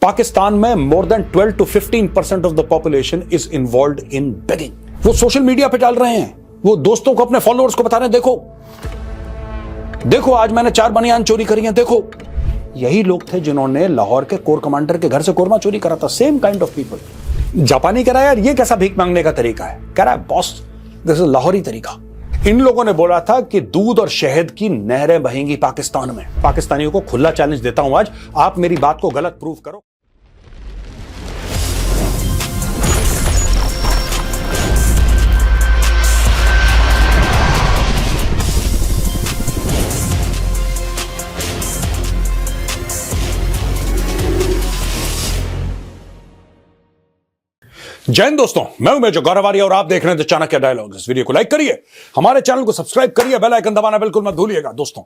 पाकिस्तान में more than 12 to 15% of the population is involved in begging. वो social media पे डाल रहे हैं, वो दोस्तों को, अपने फॉलोअर्स को बता रहे हैं, देखो आज मैंने 4 बनियान चोरी करी हैं, देखो। यही लोग थे जिन्होंने लाहौर के कोर कमांडर के घर से कोरमा चोरी करा था। Same kind of people. जापानी कह रहा है यार ये कैसा भीख मांगने का तरीका है, कह रहा है बॉस दिस इज लाहौरी तरीका। इन लोगों ने बोला था कि दूध और शहद की नहरें बहेंगी पाकिस्तान में। पाकिस्तानियों को खुला चैलेंज देता हूं आज, आप मेरी बात को गलत प्रूव करो। जय हिंद दोस्तों, मैं हूं मेजर गौरव आर्य और आप देख रहे हैं चाणक्य डायलॉग। इस वीडियो को लाइक करिए, हमारे चैनल को सब्सक्राइब करिए, बेल आइकन दबाना बिल्कुल मत भूलिएगा। दोस्तों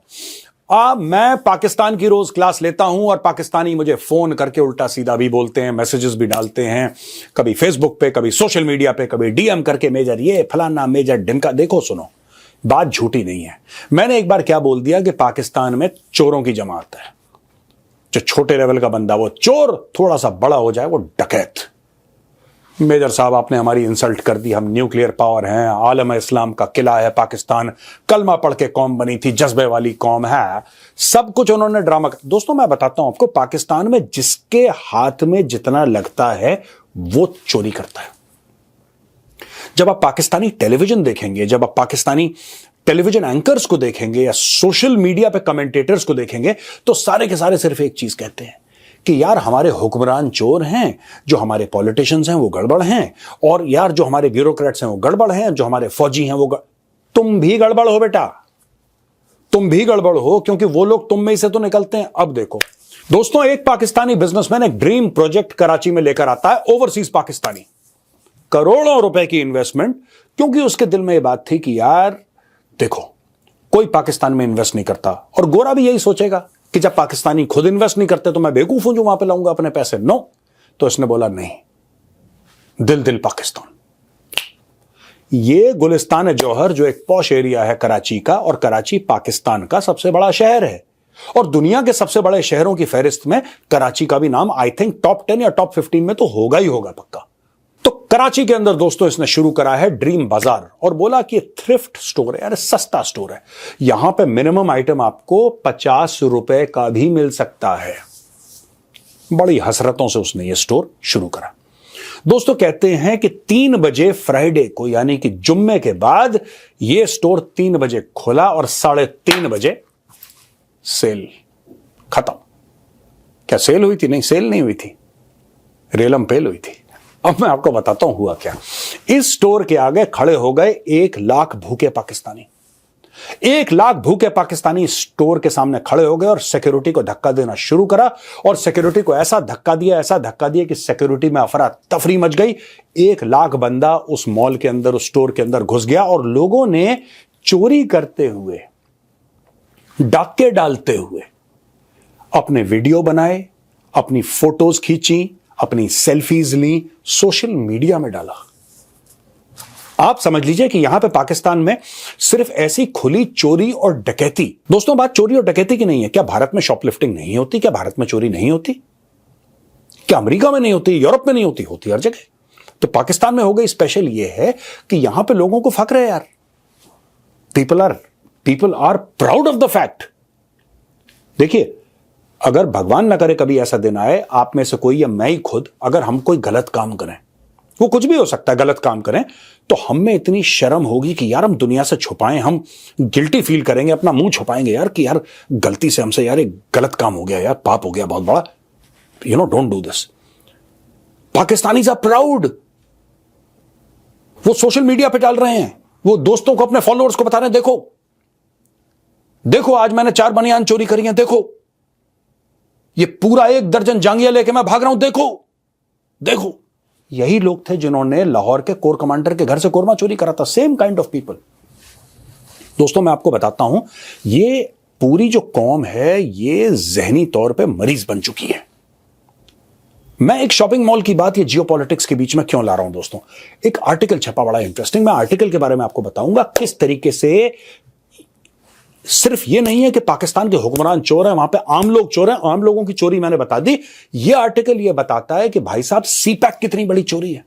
मैं पाकिस्तान की रोज क्लास लेता हूं और पाकिस्तानी मुझे फोन करके उल्टा सीधा भी बोलते हैं, मैसेजेस भी डालते हैं, कभी फेसबुक पे, कभी सोशल मीडिया पे, कभी डीएम करके मेजर ये फलाना, मेजर ढिमका। देखो सुनो, बात झूठी नहीं है। मैंने एक बार क्या बोल दिया कि पाकिस्तान में चोरों की जमात है। जो छोटे लेवल का बंदा वो चोर, थोड़ा सा बड़ा हो जाए वो डकैत। मेजर साहब आपने हमारी इंसल्ट कर दी, हम न्यूक्लियर पावर हैं, आलम इस्लाम का किला है पाकिस्तान, कलमा पढ़ के कौम बनी थी, जज्बे वाली कौम है, सब कुछ उन्होंने ड्रामा कर। दोस्तों मैं बताता हूं आपको, पाकिस्तान में जिसके हाथ में जितना लगता है वो चोरी करता है। जब आप पाकिस्तानी टेलीविजन देखेंगे, जब आप पाकिस्तानी टेलीविजन एंकर्स को देखेंगे या सोशल मीडिया पे कमेंटेटर्स को देखेंगे, तो सारे के सारे सिर्फ एक चीज कहते हैं कि यार हमारे हुक्मरान चोर हैं, जो हमारे पॉलिटिशियंस हैं वो गड़बड़ हैं, और यार जो हमारे ब्यूरोक्रेट्स हैं वो गड़बड़ हैं, जो हमारे फौजी हैं वो तुम भी गड़बड़ हो बेटा, तुम भी गड़बड़ हो, क्योंकि वो लोग तुम में से तो निकलते हैं। अब देखो दोस्तों, एक पाकिस्तानी बिजनेसमैन एक ड्रीम प्रोजेक्ट कराची में लेकर आता है, ओवरसीज पाकिस्तानी, करोड़ों रुपए की इन्वेस्टमेंट, क्योंकि उसके दिल में यह बात थी कि यार देखो कोई पाकिस्तान में इन्वेस्ट नहीं करता, और गोरा भी यही सोचेगा कि जब पाकिस्तानी खुद इन्वेस्ट नहीं करते तो मैं बेवकूफ हूं जो वहां पे लाऊंगा अपने पैसे। नो, तो इसने बोला नहीं, दिल पाकिस्तान। ये गुलिस्तान जौहर जो एक पॉश एरिया है कराची का, और कराची पाकिस्तान का सबसे बड़ा शहर है, और दुनिया के सबसे बड़े शहरों की फहरिस्त में कराची का भी नाम आई थिंक टॉप 10 या टॉप 15 में तो होगा ही होगा पक्का। तो कराची के अंदर दोस्तों इसने शुरू करा है ड्रीम बाजार, और बोला कि थ्रिफ्ट स्टोर है, यार सस्ता स्टोर है, यहां पे मिनिमम आइटम आपको 50 रुपए का भी मिल सकता है। बड़ी हसरतों से उसने ये स्टोर शुरू करा। दोस्तों कहते हैं कि 3 बजे फ्राइडे को, यानी कि जुम्मे के बाद, यह स्टोर 3 बजे खुला और 3:30 बजे सेल खत्म। क्या सेल हुई थी? नहीं, सेल नहीं हुई थी, रेलम पेल हुई थी। अब मैं आपको बताता हूं हुआ क्या। इस स्टोर के आगे खड़े हो गए 1 लाख भूखे पाकिस्तानी। 1 लाख भूखे पाकिस्तानी स्टोर के सामने खड़े हो गए और सिक्योरिटी को धक्का देना शुरू करा, और सिक्योरिटी को ऐसा धक्का दिया कि सिक्योरिटी में अफरा तफरी मच गई। 1 लाख बंदा उस मॉल के अंदर, उस स्टोर के अंदर घुस गया, और लोगों ने चोरी करते हुए, डाके डालते हुए अपने वीडियो बनाए, अपनी फोटोज खींची, अपनी सेल्फीज ली, सोशल मीडिया में डाला। आप समझ लीजिए कि यहां पे पाकिस्तान में सिर्फ ऐसी खुली चोरी और डकैती। दोस्तों बात चोरी और डकैती की नहीं है। क्या भारत में शॉपलिफ्टिंग नहीं होती? क्या भारत में चोरी नहीं होती? क्या अमेरिका में नहीं होती? यूरोप में नहीं होती? होती हर जगह। तो पाकिस्तान में हो गई स्पेशल ये है कि यहां पे लोगों को फक्र है यार। People are proud of the fact. देखिए, अगर भगवान ना करे कभी ऐसा दिन आए, आप में से कोई या मैं ही खुद, अगर हम कोई गलत काम करें, वो कुछ भी हो सकता है, गलत काम करें, तो हम में इतनी शर्म होगी कि यार हम दुनिया से छुपाएं, हम गिल्टी फील करेंगे, अपना मुंह छुपाएंगे यार कि यार गलती से हमसे यार एक गलत काम हो गया, यार पाप हो गया बहुत बड़ा, don't do this. Pakistanis are proud. वो सोशल मीडिया पे डाल रहे हैं, वो दोस्तों को, अपने फॉलोअर्स को बता रहे हैं, देखो आज मैंने 4 बनियान चोरी करी हैं, देखो ये पूरा 1 दर्जन जांगिया लेके मैं भाग रहा हूं, देखो। यही लोग थे जिन्होंने लाहौर के कोर कमांडर के घर से कोरमा चोरी करा था। Same kind of people. दोस्तों मैं आपको बताता हूं, ये पूरी जो कौम है ये जहनी तौर पे मरीज बन चुकी है। मैं एक शॉपिंग मॉल की बात ये जियोपॉलिटिक्स के बीच में क्यों ला रहा हूं दोस्तों? एक आर्टिकल छपा बड़ा इंटरेस्टिंग, मैं आर्टिकल के बारे में आपको बताऊंगा किस तरीके से सिर्फ ये नहीं है कि पाकिस्तान के हुक्मरान चोर हैं, वहां पे आम लोग चोर हैं। आम लोगों की चोरी मैंने बता दी। ये आर्टिकल ये बताता है कि भाई साहब सीपैक कितनी बड़ी चोरी है।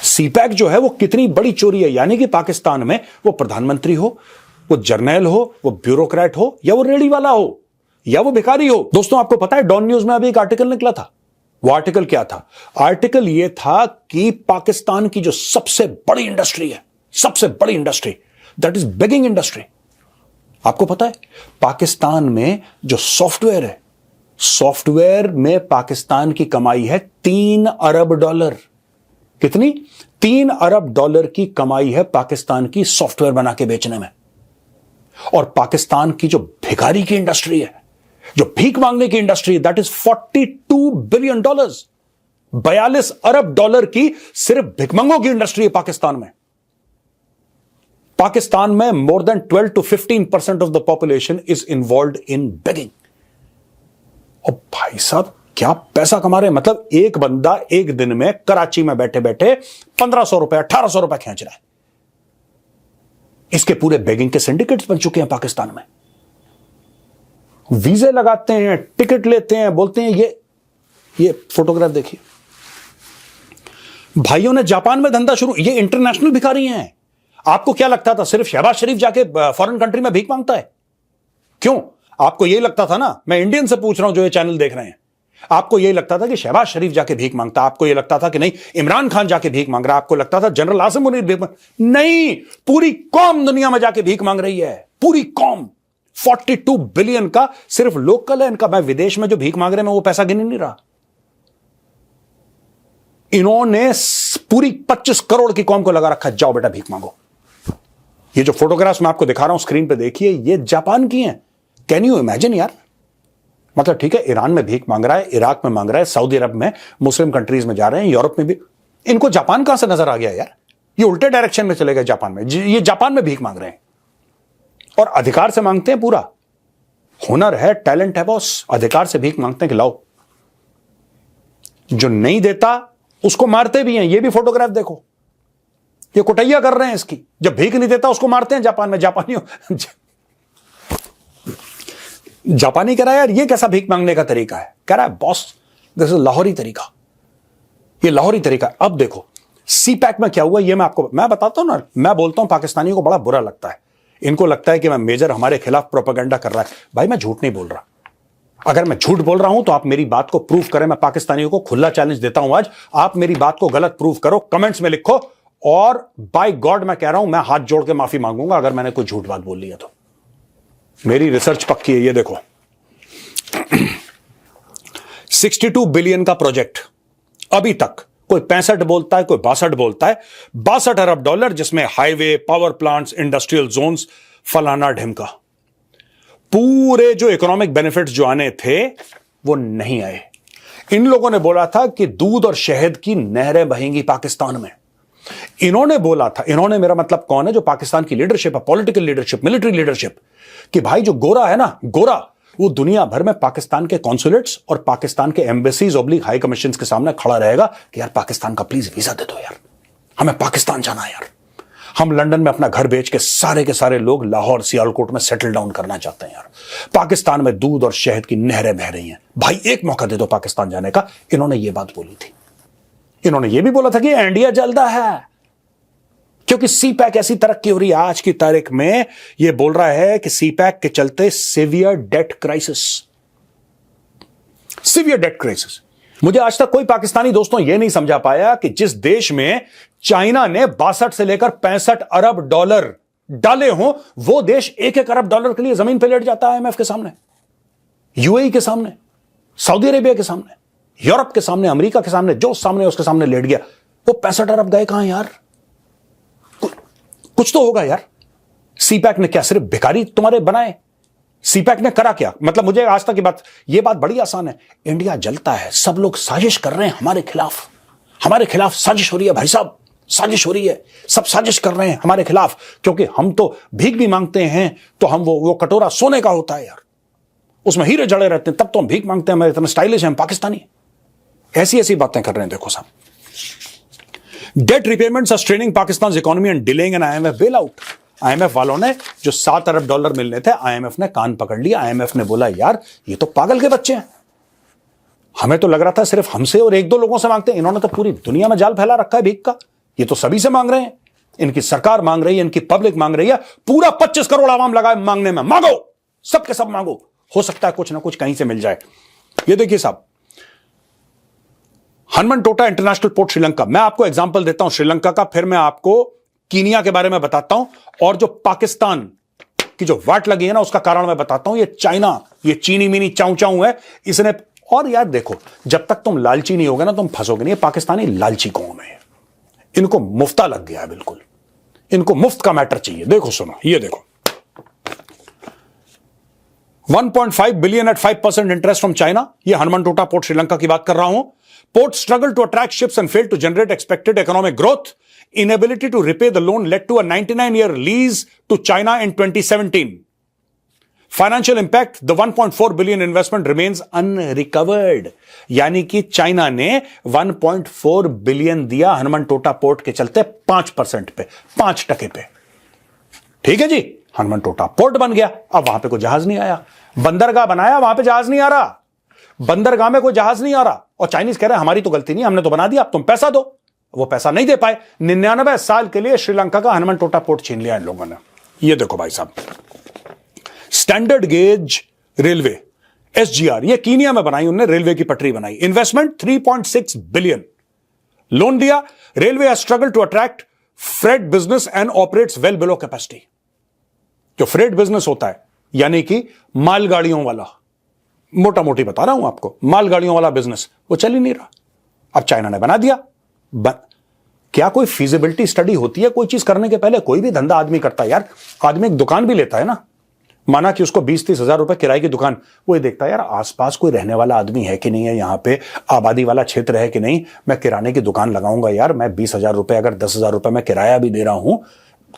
सीपैक जो है वो कितनी बड़ी चोरी है, यानी कि पाकिस्तान में वो प्रधानमंत्री हो, वो जर्नैल हो, वो ब्यूरोक्रेट हो, या वो रेडी वाला हो, या वो भिखारी हो। दोस्तों आपको पता है डॉन न्यूज में अभी एक आर्टिकल निकला था। वो आर्टिकल क्या था? आर्टिकल ये था कि पाकिस्तान की जो सबसे बड़ी इंडस्ट्री है, सबसे बड़ी industry, that is begging industry. आपको पता है पाकिस्तान में जो सॉफ्टवेयर है, सॉफ्टवेयर में पाकिस्तान की कमाई है 3 अरब डॉलर। कितनी? 3 अरब डॉलर की कमाई है पाकिस्तान की सॉफ्टवेयर बना के बेचने में। और पाकिस्तान की जो भिखारी की इंडस्ट्री है, जो भीख मांगने की industry, that is $42 billion. 42 Arab dollar की सिर्फ भिखमंगों की इंडस्ट्री है पाकिस्तान में। पाकिस्तान में more than 12 to 15% of the population is involve in begging. और भाई साहब क्या पैसा कमा रहे हैं। मतलब एक बंदा एक दिन में कराची में बैठे बैठे 1500 रुपए 1800 रुपए खींच रहा है। इसके पूरे बेगिंग के सिंडिकेट्स बन चुके हैं पाकिस्तान में। वीजे लगाते हैं, टिकट लेते हैं, बोलते हैं ये फोटोग्राफ देखिए, भाइयों ने जापान में धंधा शुरू। ये इंटरनेशनल भिखारी हैं। आपको क्या लगता था सिर्फ शहबाज शरीफ जाके फॉरेन कंट्री में भीख मांगता है? क्यों? आपको यही लगता था ना? मैं इंडियन से पूछ रहा हूं जो ये चैनल देख रहे हैं। आपको यही लगता था कि शहबाज शरीफ जाके भीख मांगता? आपको यह लगता था कि नहीं इमरान खान जाके भीख मांग रहा? आपको लगता था जनरल आसिम मुनीर भीख मांग? नहीं, पूरी कौम दुनिया में जाके भीख मांग रही है। पूरी कौम। 42 बिलियन का सिर्फ लोकल है इनका। मैं विदेश में जो भीख मांग रहे हैं मैं वो पैसा गिन नहीं रहा। इन्होंने पूरी 25 करोड़ की कौम को लगा रखा, जाओ बेटा भीख मांगो। ये जो फोटोग्राफ्स मैं आपको दिखा रहा हूं स्क्रीन पे देखिए, ये जापान की हैं। कैन यू इमेजिन यार? मतलब ठीक है, ईरान में भीख मांग रहा है, इराक में मांग रहा है, सऊदी अरब में, मुस्लिम कंट्रीज में जा रहे हैं, यूरोप में भी। इनको जापान कहां से नजर आ गया यार? ये उल्टे डायरेक्शन में चले गए जापान में। ये जापान में भीख मांग रहे हैं और अधिकार से मांगते हैं। पूरा हुनर है, टैलेंट है बॉस, अधिकार से भीख मांगते हैं कि लाओ। जो नहीं देता उसको मारते भी हैं। ये भी फोटोग्राफ देखो, ये कुटैया कर रहे हैं इसकी। जब भीख नहीं देता उसको मारते हैं जापान में। जापानी कह रहा है यार ये कैसा भीख मांगने का तरीका है? कह रहा है बॉस दिस इज लाहौरी तरीका, ये लाहौरी तरीका। अब देखो सीपैक में क्या हुआ ये मैं बताता हूं ना। मैं बोलता हूं पाकिस्तानियों को बड़ा बुरा लगता है। इनको लगता है कि मैं मेजर हमारे खिलाफ प्रोपेगेंडा कर रहा है। भाई मैं झूठ नहीं बोल रहा। अगर मैं झूठ बोल रहा हूं तो आप मेरी बात को प्रूव करें। मैं पाकिस्तानियों को खुला चैलेंज देता हूं आज, आप मेरी बात को गलत प्रूव करो, कमेंट्स में लिखो। और बाय गॉड मैं कह रहा हूं, मैं हाथ जोड़ के माफी मांगूंगा अगर मैंने कोई झूठ बात बोल लिया तो। मेरी रिसर्च पक्की है। ये देखो 62 बिलियन का प्रोजेक्ट अभी तक। कोई 65 बोलता है, कोई 62 बोलता है। 62 अरब डॉलर, जिसमें highway, power plants, industrial zones, फलाना ढिमका। पूरे जो इकोनॉमिक बेनिफिट्स जो आने थे वो नहीं आए। इन लोगों ने बोला था कि दूध और शहद की नहरें बहेंगी पाकिस्तान में। इन्होंने बोला था, इन्होंने मेरा मतलब कौन है? जो पाकिस्तान की लीडरशिप है, पॉलिटिकल लीडरशिप, मिलिट्री लीडरशिप, कि भाई जो गोरा है ना, गोरा, वो दुनिया भर में पाकिस्तान के कॉन्सुलेट्स और पाकिस्तान के एम्बेसीज ऑब्लिक हाई कमीशन के सामने खड़ा रहेगा कि यार पाकिस्तान का प्लीज वीजा दे दो यार, हमें पाकिस्तान जाना है यार। हम लंदन में अपना घर बेच के सारे लोग लाहौर, सियालकोट में सेटल डाउन करना चाहते हैं यार। पाकिस्तान में दूध और शहद की नहरें बह रही हैं, भाई एक मौका दे दो पाकिस्तान जाने का। इन्होंने ये बात बोली थी। इन्होंने ये भी बोला था कि इंडिया जलता है क्योंकि सीपैक ऐसी तरक्की हो रही है। आज की तारीख में यह बोल रहा है कि सीपैक के चलते severe debt crisis, severe debt crisis. मुझे आज तक कोई पाकिस्तानी दोस्तों यह नहीं समझा पाया कि जिस देश में चाइना ने 62 से लेकर 65 अरब डॉलर डाले हों, वो देश 1-1 अरब डॉलर के लिए जमीन पर लेट जाता है आईएमएफ के सामने, यूएई के सामने, सऊदी अरेबिया के सामने, यूरोप के सामने, अमेरिका के सामने, जो सामने उसके सामने लेट गया। वो 65 अरब गए कहां यार? कुछ तो होगा यार। सीपैक ने क्या सिर्फ भिखारी तुम्हारे बनाए? सीपैक ने करा क्या? मतलब मुझे आज तक ये बात बड़ी आसान है। इंडिया जलता है, सब लोग साजिश कर रहे हैं हमारे खिलाफ साजिश हो रही है भाई साहब, साजिश हो रही है। सब साजिश कर रहे हैं हमारे खिलाफ, क्योंकि हम तो भीख भी मांगते हैं तो हम वो कटोरा सोने का होता है यार, उसमें हीरे जड़े रहते हैं, तब तो हम भीख मांगते हैं, हमारे इतने स्टाइलिश हैं हम पाकिस्तानी। ऐसी बातें कर रहे हैं। देखो साहब, debt repayments are straining Pakistan economy and delaying an IMF bailout. IMF वालों ने जो $7 अरब मिलने थे, आईएमएफ ने कान पकड़ लिया। आईएमएफ ने बोला यार ये तो पागल के बच्चे हैं, हमें तो लग रहा था सिर्फ हमसे और एक दो लोगों से मांगते हैं, इन्होंने तो पूरी दुनिया में जाल फैला रखा है भीख का, ये तो सभी से मांग रहे हैं, इनकी सरकार मांग रही है, इनकी पब्लिक मांग रही है, पूरा 25 करोड़ आवाम लगा है मांगने में, मांगो सबके सब मांगो, हो सकता है कुछ ना कुछ कहीं से मिल जाए। ये देखिए साहब, हनुमनटोटा इंटरनेशनल पोर्ट श्रीलंका, मैं आपको एग्जांपल देता हूं श्रीलंका का, फिर मैं आपको कीनिया के बारे में बताता हूं, और जो पाकिस्तान की जो वाट लगी है ना उसका कारण मैं बताता हूं। ये चाइना, ये चीनी मीनी चाऊ चाऊ है, इसने, और यार देखो जब तक तुम लालची नहीं होगे ना तुम फंसोगे नहीं। पाकिस्तानी लालची कौम है, इनको मुफ्ता लग गया है, बिल्कुल इनको मुफ्त का मैटर चाहिए। देखो सुनो, ये देखो 1.5 billion at 5% interest from China, ये हनुमनटोटा पोर्ट श्रीलंका की बात कर रहा हूं। Port struggle to attract ships and fail to generate expected economic growth, inability to repay the loan led to a 99-year lease to China in 2017. Financial impact, the 1.4 billion investment remains unrecovered. यानी कि China ने 1.4 billion दिया हनुमनटोटा port के चलते 5% पे, 5% पे। ठीक है जी, हनुमनटोटा पोर्ट बन गया, अब वहां पे कोई जहाज नहीं आया। बंदरगाह बनाया, वहां पे जहाज नहीं आ रहा, बंदरगाह में कोई जहाज नहीं आ रहा, और चाइनीज कह रहे हैं हमारी तो गलती नहीं, हमने तो बना दिया, अब तुम पैसा दो। वो पैसा नहीं दे पाए, 99 साल के लिए श्रीलंका का हनुमनटोटा पोर्ट छीन लिया इन लोगों ने। ये देखो भाई साहब, स्टैंडर्ड गेज रेलवे SGR, ये कीनिया में बनाई उन्होंने, रेलवे की पटरी बनाई, इन्वेस्टमेंट 3.6 बिलियन, लोन दिया। Railway has struggle to attract freight business and operates well below capacity. जो फ्रेट बिजनेस होता है यानी कि मालगाड़ियों वाला, मोटा मोटी बता रहा हूं आपको, मालगाड़ियों वाला बिजनेस, वो चल ही नहीं रहा, अब चाइना ने बना दिया। क्या कोई फिजिबिलिटी स्टडी होती है कोई चीज करने के पहले? कोई भी धंधा आदमी करता है यार, आदमी एक दुकान भी लेता है ना, माना कि उसको 20-30 हजार रुपए किराए की दुकान, वो ये देखता है यार आसपास कोई रहने वाला आदमी है कि नहीं है, यहां पे आबादी वाला क्षेत्र है कि नहीं, मैं किराने की दुकान लगाऊंगा यार, मैं 20,000 रुपए अगर 10,000 रुपए मैं किराया भी दे रहा हूं,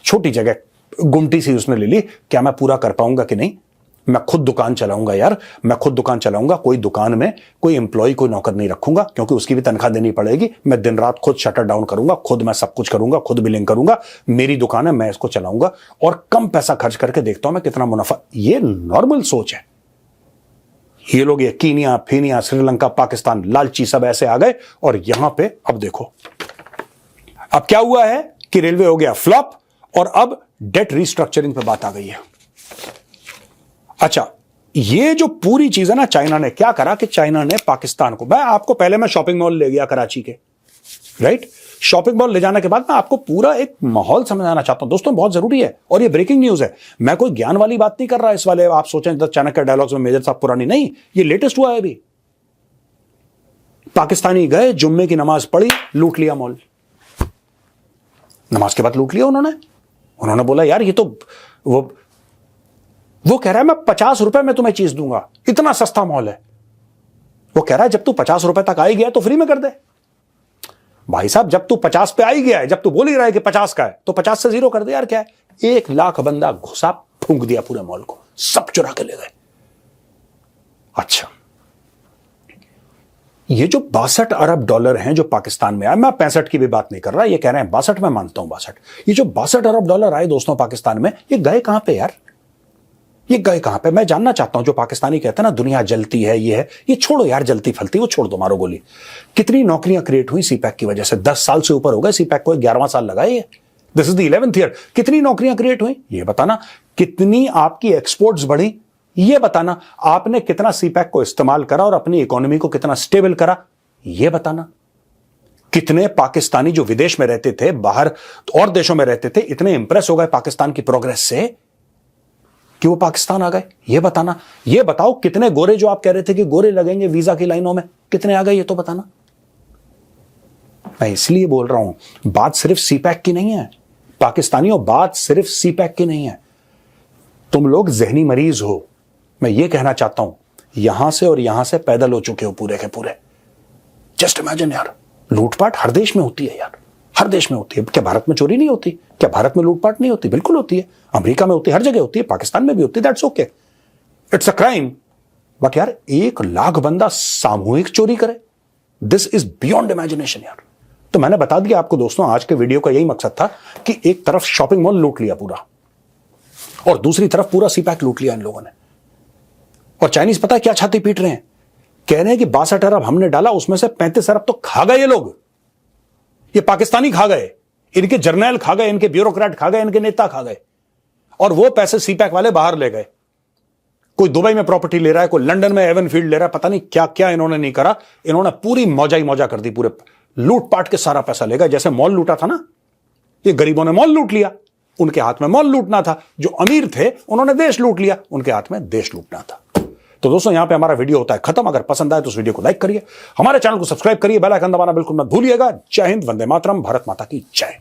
छोटी जगह गुमटी सी उसने ले ली, क्या मैं पूरा कर पाऊंगा कि नहीं? मैं खुद दुकान चलाऊंगा यार, मैं खुद दुकान चलाऊंगा, कोई दुकान में कोई एम्प्लॉय, कोई नौकर नहीं रखूंगा, क्योंकि उसकी भी तनख्वाह देनी पड़ेगी, मैं दिन रात खुद शटर डाउन करूंगा, खुद मैं सब कुछ करूंगा, खुद बिलिंग करूंगा, मेरी दुकान है, मैं इसको चलाऊंगा, और कम पैसा खर्च करके देखता हूं मैं कितना मुनाफा। ये नॉर्मल सोच है। ये लोग, ये कीनिया फीनिया, श्रीलंका, पाकिस्तान, लालची सब ऐसे आ गए, और यहां पे अब देखो अब क्या हुआ है कि रेलवे हो गया फ्लॉप, और अब डेट रिस्ट्रक्चरिंग पे बात आ गई है। अच्छा, ये जो पूरी चीज है ना, चाइना ने क्या करा कि चाइना ने पाकिस्तान को, मैं आपको पहले मैं शॉपिंग मॉल ले गया कराची के, राइट, शॉपिंग मॉल ले जाने के बाद मैं आपको पूरा एक माहौल समझाना चाहता हूं दोस्तों, बहुत जरूरी है, और ये ब्रेकिंग न्यूज है, मैं कोई ज्ञान वाली बात नहीं कर रहा इस वाले, आप सोचें चाणक्य डायलॉग्स में मेजर साहब पुरानी, नहीं, ये लेटेस्ट हुआ है अभी। पाकिस्तानी गए, जुम्मे की नमाज पढ़ी, लूट लिया मॉल, नमाज के बाद लूट लिया उन्होंने बोला यार ये तो वो कह रहा है मैं 50 रुपए में तुम्हें चीज दूंगा, इतना सस्ता मॉल है। वो कह रहा है जब तू 50 रुपए तक आ ही गया तो फ्री में कर दे। भाई साहब जब तू 50 पे आ ही गया है, जब तू बोल ही रहा है कि 50 का है, तो 50 से 0 कर दे यार, क्या है, 1 लाख बंदा घुसा, फूंक दिया पूरे मॉल को, सब चुरा के ले गए। अच्छा, ये जो 62 अरब डॉलर हैं जो पाकिस्तान में आए, मैं 65 की भी बात नहीं कर रहा, ये कह रहे हैं 62, मैं मानता हूं 62, ये जो 62 अरब डॉलर आए दोस्तों पाकिस्तान में, ये गए कहां पे यार, ये गए कहां पे? मैं जानना चाहता हूं। जो पाकिस्तानी कहते हैं ना दुनिया जलती है, ये है, ये छोड़ो यार, जलती फलती वो छोड़ दो, मारो गोली। कितनी नौकरियां क्रिएट हुई सीपैक की वजह से, 10 साल से ऊपर हो गए सीपैक को, 11वां साल लगा है, this is the 11th year. कितनी नौकरियां क्रिएट हुई ये बताना, कितनी आपकी एक्सपोर्ट्स बढ़ी ये बताना, आपने कितना सीपैक को इस्तेमाल करा और अपनी इकोनॉमी को कितना स्टेबल करा ये बताना, कितने पाकिस्तानी जो विदेश में रहते थे, बाहर और देशों में रहते थे, इतने इंप्रेस हो गए पाकिस्तान की प्रोग्रेस से कि वो पाकिस्तान आ गए, ये बताना। ये बताओ कितने गोरे, जो आप कह रहे थे कि गोरे लगेंगे वीजा की लाइनों में, कितने आ गए ये तो बताना। मैं इसलिए बोल रहा हूं, बात सिर्फ सीपैक की नहीं है पाकिस्तानियों, बात सिर्फ सीपैक की नहीं है। तुम लोग जहनी मरीज हो, मैं ये कहना चाहता हूं, यहां से और यहां से पैदल हो चुके हो पूरे के पूरे। जस्ट इमेजिन यार, लूटपाट हर देश में होती है यार, हर देश में होती है। क्या भारत में चोरी नहीं होती? क्या भारत में लूटपाट नहीं होती? बिल्कुल होती है, अमेरिका में होती है, हर जगह होती है, पाकिस्तान में भी होती है, that's okay, it's a crime. But यार 1 लाख बंदा सामूहिक चोरी करे, दिस इज बियॉन्ड इमेजिनेशन यार। तो मैंने बता दिया आपको दोस्तों, आज के वीडियो का यही मकसद था कि एक तरफ शॉपिंग मॉल लूट लिया पूरा, और दूसरी तरफ पूरा सीपैक लूट लिया इन लोगों ने। और चाइनीज पता है क्या छाती पीट रहे हैं, कह रहे हैं कि 62 अरब हमने डाला, उसमें से 35 अरब तो खा गए ये लोग, ये पाकिस्तानी खा गए, इनके जर्नैल खा गए, इनके ब्यूरोक्रेट खा गए, इनके नेता खा गए, और वो पैसे सीपैक वाले बाहर ले गए। कोई दुबई में प्रॉपर्टी ले रहा है, कोई लंदन में एवनफील्ड ले रहा है, पता नहीं क्या क्या इन्होंने नहीं करा। इन्होंने पूरी मौजा ही मौजा कर दी, पूरे लूट पाट के सारा पैसा ले गए। जैसे मॉल लूटा था ना, ये गरीबों ने मॉल लूट लिया, उनके हाथ में मॉल लूटना था। जो अमीर थे उन्होंने देश लूट लिया, उनके हाथ में देश लूटना था। तो दोस्तों यहां पे हमारा वीडियो होता है खत्म। अगर पसंद आए तो उस वीडियो को लाइक करिए, हमारे चैनल को सब्सक्राइब करिए, बेल आइकन दबाना बिल्कुल मत भूलिएगा। जय हिंद, वंदे मातरम, भारत माता की जय।